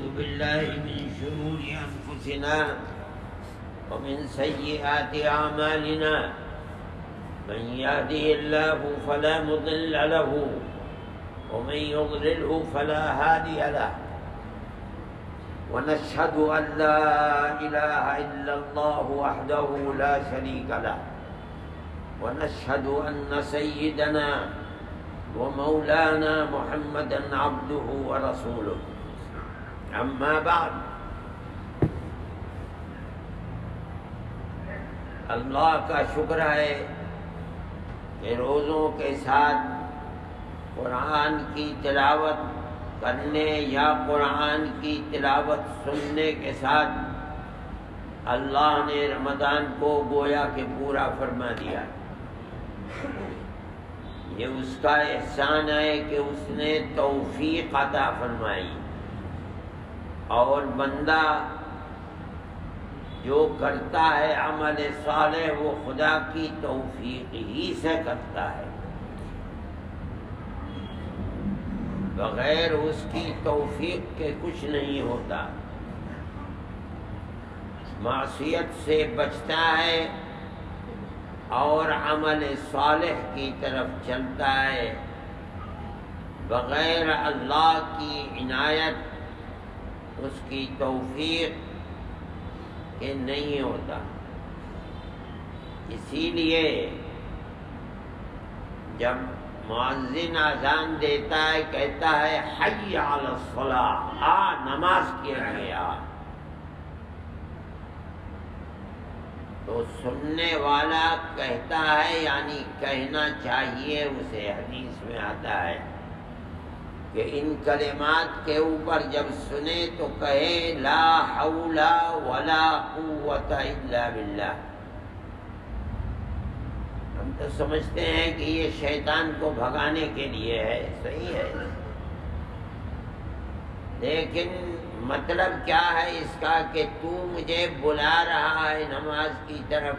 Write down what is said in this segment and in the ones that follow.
ونعوذ بالله من شرور أنفسنا ومن سيئات أعمالنا من يهده الله فلا مضل له ومن يضلله فلا هادي له ونشهد أن لا إله إلا الله وحده لا شريك له ونشهد أن سيدنا ومولانا محمدا عبده ورسوله اما بعد اللہ کا شکر ہے کہ روزوں کے ساتھ قرآن کی تلاوت کرنے یا قرآن کی تلاوت سننے کے ساتھ اللہ نے رمضان کو گویا کہ پورا فرما دیا۔ یہ اس کا احسان ہے کہ اس نے توفیق عطا فرمائی، اور بندہ جو کرتا ہے عمل صالح وہ خدا کی توفیق ہی سے کرتا ہے، بغیر اس کی توفیق کے کچھ نہیں ہوتا۔ معصیت سے بچتا ہے اور عمل صالح کی طرف چلتا ہے، بغیر اللہ کی عنایت اس کی توفیق کے نہیں ہوتا۔ اسی لیے جب مؤذن اذان دیتا ہے کہتا ہے حی علی الصلاۃ، نماز کے لیے آ، تو سننے والا کہتا ہے، یعنی کہنا چاہیے اسے، حدیث میں آتا ہے کہ ان کلمات کے اوپر جب سنے تو کہے لا حول ولا قوت الا باللہ۔ ہم تو سمجھتے ہیں کہ یہ شیطان کو بھگانے کے لیے ہے، صحیح ہے، لیکن مطلب کیا ہے اس کا کہ تو مجھے بلا رہا ہے نماز کی طرف۔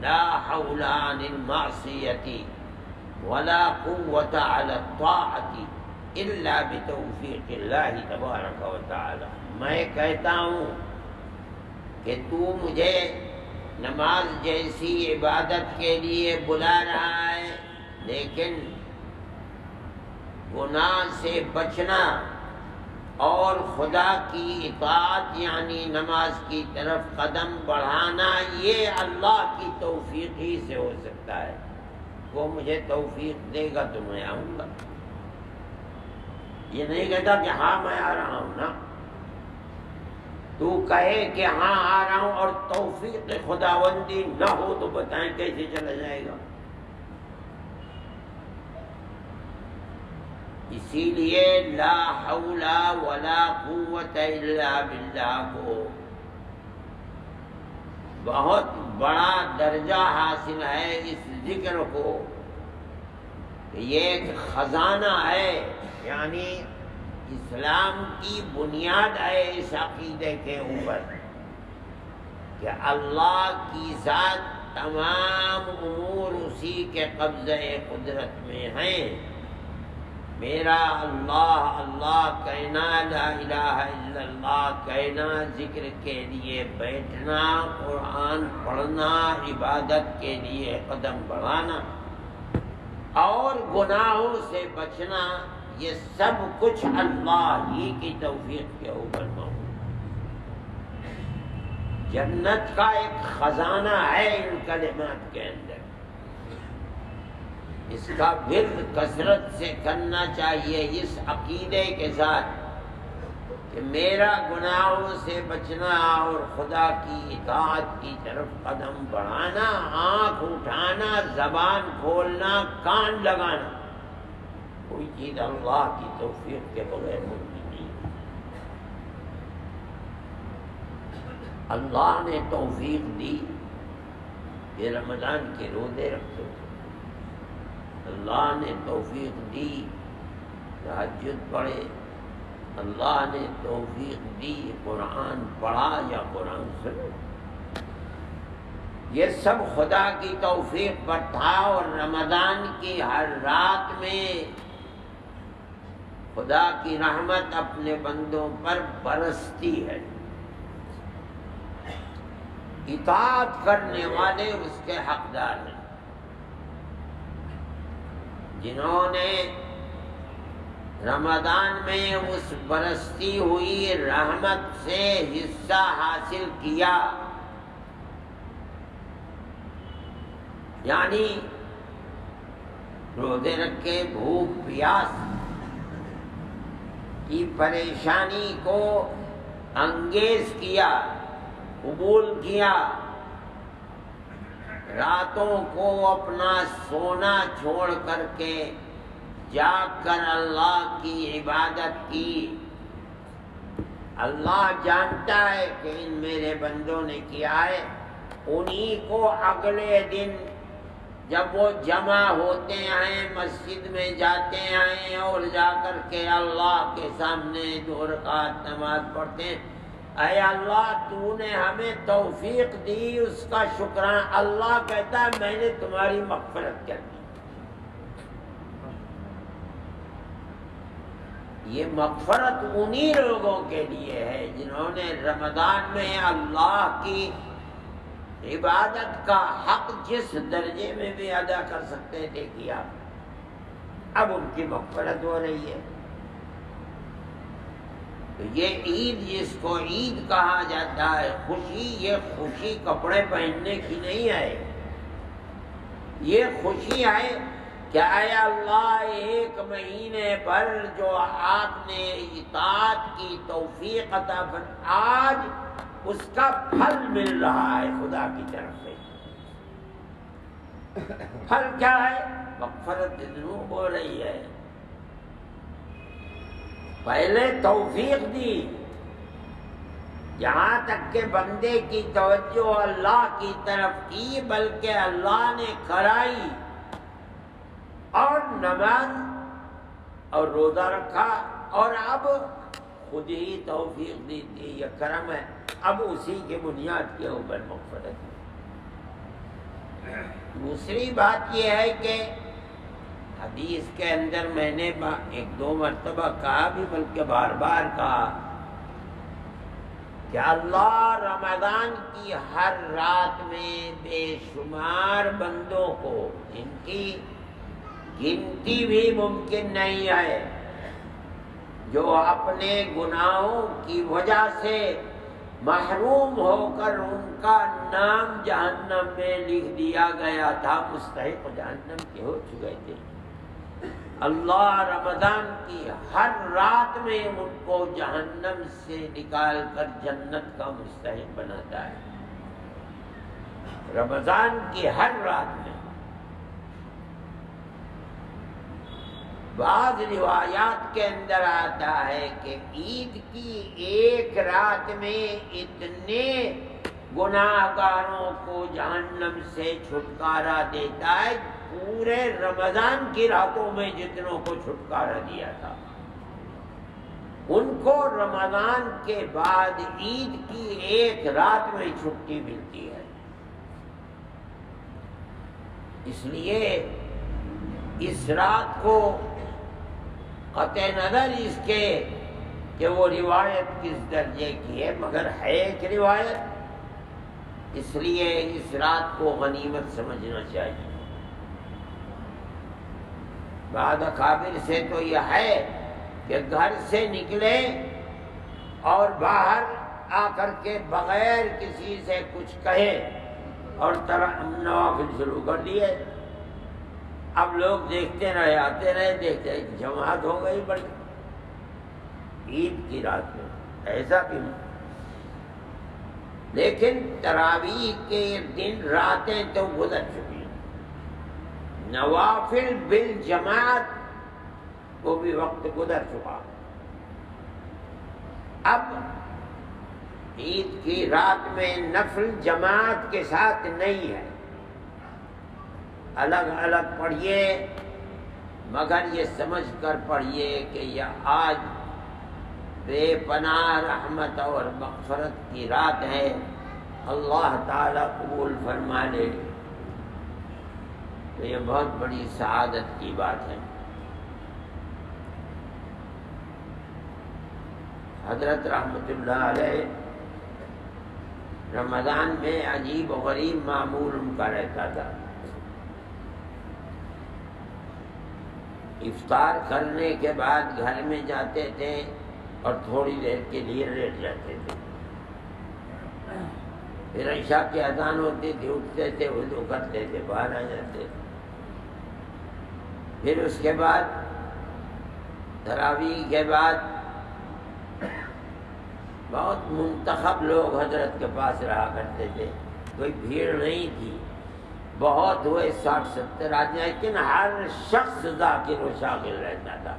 لا حول عن المعصیۃ ولا قوت علی الطاعۃ الا بتوفیق اللہ تبارک و تعالی۔ میں کہتا ہوں کہ تو مجھے نماز جیسی عبادت کے لیے بلا رہا ہے، لیکن گناہ سے بچنا اور خدا کی اطاعت یعنی نماز کی طرف قدم بڑھانا یہ اللہ کی توفیق ہی سے ہو سکتا ہے۔ وہ مجھے توفیق دے گا تو میں آؤں گا۔ یہ نہیں کہتا کہ ہاں میں آ رہا ہوں نا، تو کہے کہ ہاں آ رہا ہوں اور توفیق خداوندی نہ ہو تو بتائیں کیسے چلا جائے گا۔ اسی لیے لا حول ولا قوت الا باللہ کو بہت بڑا درجہ حاصل ہے، اس ذکر کو، یہ ایک خزانہ ہے، یعنی اسلام کی بنیاد ہے اس عقیدے کے اوپر کہ اللہ کی ذات تمام امور اسی کے قبضہ قدرت میں ہیں۔ میرا اللہ اللہ کہنا، لا الہ الا اللہ کہنا، ذکر کے لیے بیٹھنا، قرآن پڑھنا، عبادت کے لیے قدم بڑھانا اور گناہوں سے بچنا، یہ سب کچھ اللہ ہی کی توفیق کے اوپر موجود۔ جنت کا ایک خزانہ ہے ان کلمات کے اندر، اس کا ورد کثرت سے کرنا چاہیے اس عقیدے کے ساتھ کہ میرا گناہوں سے بچنا اور خدا کی اطاعت کی طرف قدم بڑھانا، آنکھ اٹھانا، زبان کھولنا، کان لگانا، کوئی چیز اللہ کی توفیق کے بغیر ممکن نہیں۔ اللہ نے توفیق دی کہ رمضان کے روزے رکھو، اللہ نے توفیق دی تہجد پڑھے، اللہ نے توفیق دی قرآن پڑھا یا قرآن سنے، یہ سب خدا کی توفیق پر تھا۔ اور رمضان کی ہر رات میں خدا کی رحمت اپنے بندوں پر برستی ہے، اطاعت کرنے والے اس کے حقدار ہیں۔ جنہوں نے رمضان میں اس برستی ہوئی رحمت سے حصہ حاصل کیا، یعنی روزے رکھے، بھوک پیاس کی پریشانی کو انگیز کیا، قبول کیا، راتوں کو اپنا سونا چھوڑ کر کے جاگ کر اللہ کی عبادت کی۔ اللہ جانتا ہے کہ ان میرے بندوں نے کیا ہے، انہی کو اگلے دن جب وہ جمع ہوتے ہیں، مسجد میں جاتے ہیں اور جا کر کے اللہ کے سامنے 2 رکعت نماز پڑھتے ہیں، اے اللہ تو نے ہمیں توفیق دی، اس کا شکرانہ۔ اللہ کہتا ہے میں نے تمہاری مغفرت کر دی۔ یہ مغفرت انہی لوگوں کے لیے ہے جنہوں نے رمضان میں اللہ کی عبادت کا حق جس درجے میں بھی ادا کر سکتے تھے کیا، اب ان کی مغفرت ہو رہی ہے۔ تو یہ عید جس کو عید کہا جاتا ہے، خوشی، یہ خوشی کپڑے پہننے کی نہیں ہے، یہ خوشی ہے کہ اے اللہ 1 مہینے پر جو آپ نے اطاعت کی توفیق عطا پر، آج اس کا پھل مل رہا ہے خدا کی طرف سے۔ پھل کیا ہے؟ مغفرت ذنوب ہو رہی ہے۔ پہلے توفیق دی، یہاں تک کہ بندے کی توجہ اللہ کی طرف کی، بلکہ اللہ نے کرائی اور نماز اور روزہ رکھا، اور اب خود ہی توفیق دی تھی، یہ کرم ہے۔ اب اسی کے بنیاد کے اوپر مغفرت ہے۔ دوسری بات یہ ہے کہ حدیث کے اندر میں نے 1-2 مرتبہ کہا بھی، بلکہ بار بار کہا کہ اللہ رمضان کی ہر رات میں بے شمار بندوں کو، جن کی گنتی بھی ممکن نہیں ہے، جو اپنے گناہوں کی وجہ سے محروم ہو کر ان کا نام جہنم میں لکھ دیا گیا تھا، مستحق جہنم کے ہو چکے تھے، اللہ رمضان کی ہر رات میں ان کو جہنم سے نکال کر جنت کا مستحق بناتا ہے، رمضان کی ہر رات میں۔ بعض روایات کے اندر آتا ہے کہ عید کی 1 رات میں اتنے گناہ گاروں کو جہنم سے چھٹکارا دیتا ہے، پورے رمضان کی راتوں میں جتنوں کو چھٹکارا دیا تھا، ان کو رمضان کے بعد عید کی 1 رات میں چھٹی ملتی ہے۔ اس لیے اس رات کو قطع نظر اس کے کہ وہ روایت کس درجے کی ہے، مگر ہے ایک روایت، اس لیے اس رات کو غنیمت سمجھنا چاہیے۔ بعض اکابر سے تو یہ ہے کہ گھر سے نکلے اور باہر آ کر کے بغیر کسی سے کچھ کہے اور نوافل شروع کر دیے۔ اب لوگ دیکھتے رہے، آتے رہے، دیکھتے رہے، جماعت ہو گئی بڑی عید کی رات میں، ایسا بھی نہیں۔ لیکن تراویح کے دن راتیں تو گزر چکی، نوافل بالجماعت کو بھی وقت گزر چکا۔ اب عید کی رات میں نفل جماعت کے ساتھ نہیں ہے، الگ الگ پڑھیے، مگر یہ سمجھ کر پڑھیے کہ یہ آج بے پناہ رحمت اور مغفرت کی رات ہے، اللہ تعالیٰ قبول فرما لے تو یہ بہت بڑی سعادت کی بات ہے۔ حضرت رحمت اللہ علیہ رمضان میں عجیب و غریب معمول ان کا رہتا تھا. افطار کرنے کے بعد گھر میں جاتے تھے اور تھوڑی دیر کے لیے لیٹ جاتے تھے. پھر عشاء کی اذان ہوتی تھی، اٹھتے تھے، وضو کرتے تھے، باہر آ جاتے. پھر اس کے بعد تراویح کے بعد بہت منتخب لوگ حضرت کے پاس رہا کرتے تھے، کوئی بھیڑ نہیں تھی. بہت ہوئے 60-70 آدمی، لیکن ہر شخص ذاکر و شاغل رہتا تھا.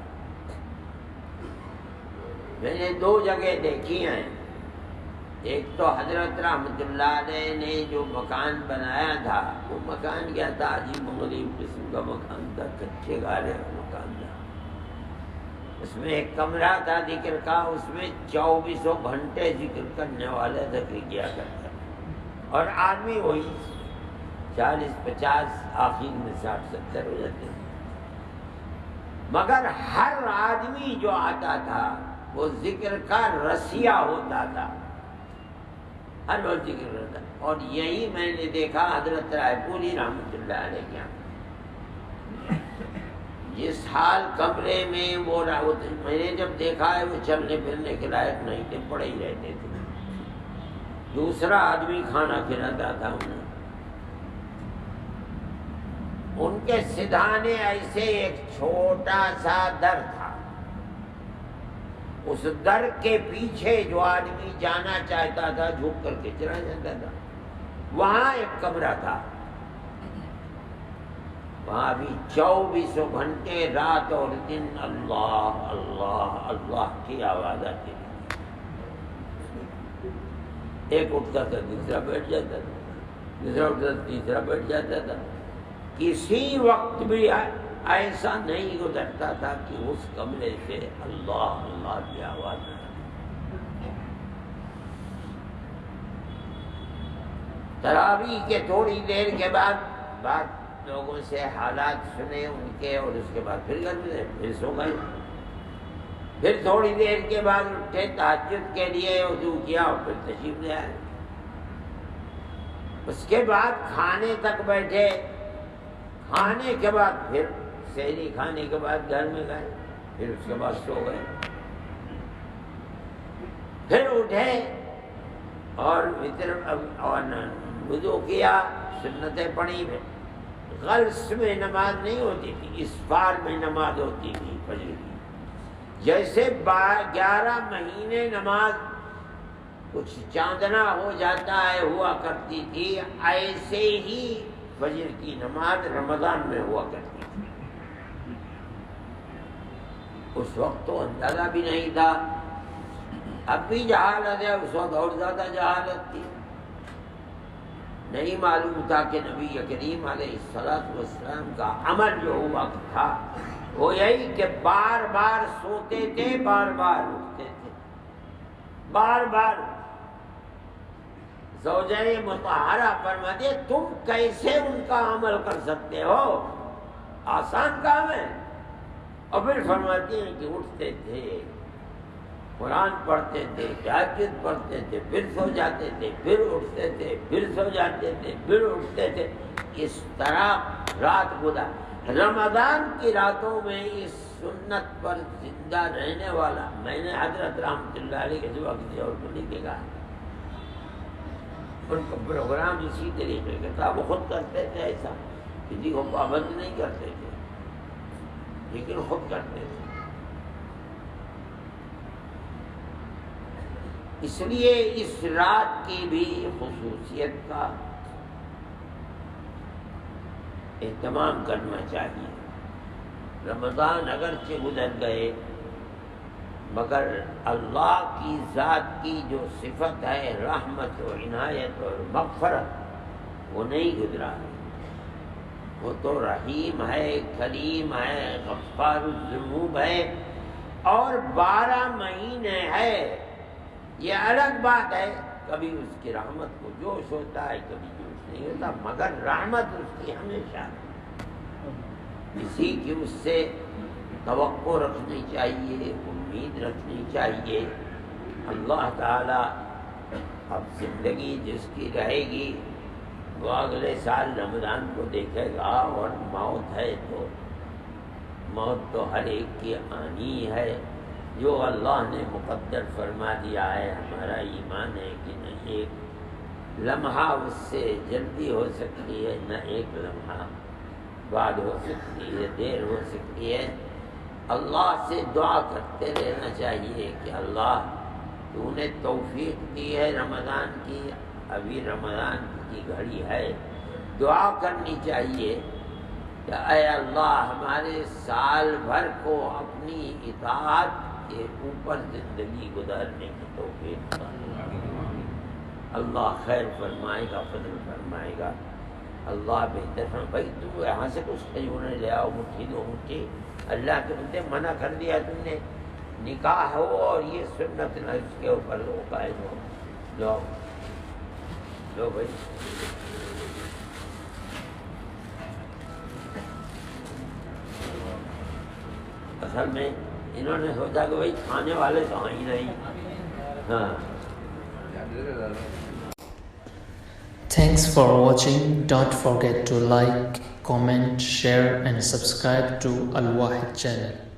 میں نے 2 جگہ دیکھی ہیں. ایک تو حضرت رحمت اللہ علیہ نے جو مکان بنایا تھا، وہ مکان کیا تھا؟ عجیب و غریب قسم کا مکان تھا، کچے گارے کا مکان تھا. اس میں ایک کمرہ تھا ذکر کا، اس میں 24 گھنٹے ذکر کرنے والا ذکر کیا کرتا. اور آدمی وہی 40-50، آخر میں 60-70 ہو جاتے. مگر ہر آدمی جو آتا تھا وہ ذکر کا رسیا ہوتا تھا، ہر وقت ذکر کرتا. اور یہی میں نے دیکھا حضرت رائے پوری رحمت اللہ علیہ کے یہاں. جس حال کمرے میں وہ میں نے جب دیکھا ہے وہ چلنے پھرنے کے لائق نہیں تھے، پڑے ہی رہتے تھے. دوسرا آدمی کھانا کھلاتا تھا انہیں. ان کے سدھانے ایسے ایک چھوٹا سا در تھا، اس در کے پیچھے جو آدمی جانا چاہتا تھا جھک کر کے چلا جاتا تھا. وہاں ایک کمرہ تھا، وہاں بھی 24 گھنٹے رات اور دن اللہ اللہ اللہ کی آواز آتی تھی. ایک اٹھتا تھا، دوسرا بیٹھ جاتا تھا، دوسرا اٹھتا تھا، تیسرا بیٹھ جاتا تھا. کسی وقت بھی ایسا نہیں گزرتا تھا کہ اس کمرے سے اللہ اللہ کی آواز نہ آئے. تراویح کے تھوڑی دیر کے بعد لوگوں سے حالات سنے ان کے، اور اس کے بعد پھر گھر میں پھر سو گئے. پھر تھوڑی دیر کے بعد اٹھے، تہجد کے لیے وضو کیا اور پھر تشریف لے آئے. اس کے بعد کھانے تک بیٹھے. کھانے کے بعد پھر سحری کھانے کے بعد گھر میں گئے، پھر اس کے بعد سو گئے. پھر اٹھے اور وضو کیا، سنتیں پڑھی. غلس میں نماز نہیں ہوتی تھی، اسفار میں نماز ہوتی تھی فجر کی. جیسے 11 مہینے نماز کچھ چاندنا ہو جاتا ہے ہوا کرتی تھی، ایسے ہی فجر کی نماز رمضان میں ہوا کرتی تھی. اس وقت تو اندازہ بھی نہیں تھا. اب بھی جہالت ہے، اس وقت اور زیادہ جہالت تھی. نہیں معلوم تھا کہ نبی کریم علیہ السلام کا عمل جو ہوا تھا وہ یہی کہ بار بار سوتے تھے، بار بار اٹھتے تھے، بار بار. زوجہ مطہرہ فرماتے تم کیسے ان کا عمل کر سکتے ہو، آسان کام ہے. اور پھر فرماتی ہیں کہ اٹھتے تھے، قرآن پڑھتے تھے، تہجد پڑھتے تھے، پھر سو جاتے تھے، پھر اٹھتے تھے، پھر سو جاتے تھے، پھر اٹھتے تھے. اس طرح رات گزار. رمضان کی راتوں میں اس سنت پر زندہ رہنے والا میں نے حضرت رحمت اللہ علیہ کے سوا کسی اور کو نہیں دیکھا. ان کا پروگرام اسی طریقے کا تھا. وہ خود کرتے تھے ایسا، کسی کو پابند نہیں کرتے تھے، لیکن خود کرتے تھے. اس لیے اس رات کی بھی خصوصیت کا اہتمام کرنا چاہیے. رمضان اگرچہ گزر گئے مگر اللہ کی ذات کی جو صفت ہے رحمت و عنایت اور مغفرت وہ نہیں گزرا ہے. وہ تو رحیم ہے، کریم ہے، غفار الذنوب ہے، اور 12 مہینے ہے. یہ الگ بات ہے، کبھی اس کی رحمت کو جوش ہوتا ہے، کبھی جوش نہیں ہوتا، مگر رحمت اس کی ہمیشہ ہے. اسی کی اس سے توقع رکھنی چاہیے، امید رکھنی چاہیے. اللہ تعالیٰ اب زندگی جس کی رہے گی وہ اگلے سال رمضان کو دیکھے گا، اور موت ہے تو موت تو ہر ایک کی آنی ہے، جو اللہ نے مقدر فرما دیا ہے۔ ہمارا ایمان ہے کہ نہ ایک لمحہ اس سے جلدی ہو سکتی ہے، نہ ایک لمحہ بعد ہو سکتی ہے، دیر ہو سکتی ہے۔ اللہ سے دعا کرتے رہنا چاہیے کہ اللہ تو نے توفیق دی ہے رمضان کی، ابھی رمضان کی گھڑی ہے، دعا کرنی چاہیے کہ اے اللہ ہمارے سال بھر کو اپنی اطاعت کے اوپر زندگی گزارنے کی توفیق اللہ خیر فرمائے گا، فضل فرمائے گا۔ اللہ بہتر فرمائے۔ بھائی تو یہاں سے کچھ کھجوریں لے آؤ، مٹھی دو مٹھی، اللہ کے بندے منع کر دیا تم نے، نکاح ہو اور یہ سنت نہ اس کے اوپر لو قائد ہو، لو لو بھائی۔ اصل میں انہوں نے سوچا کہ بھائی کھانے والے تو ہیں ہی نہیں۔ ہاں Thanks for watching. Don't forget to like, comment, share and subscribe to Al Wahid channel.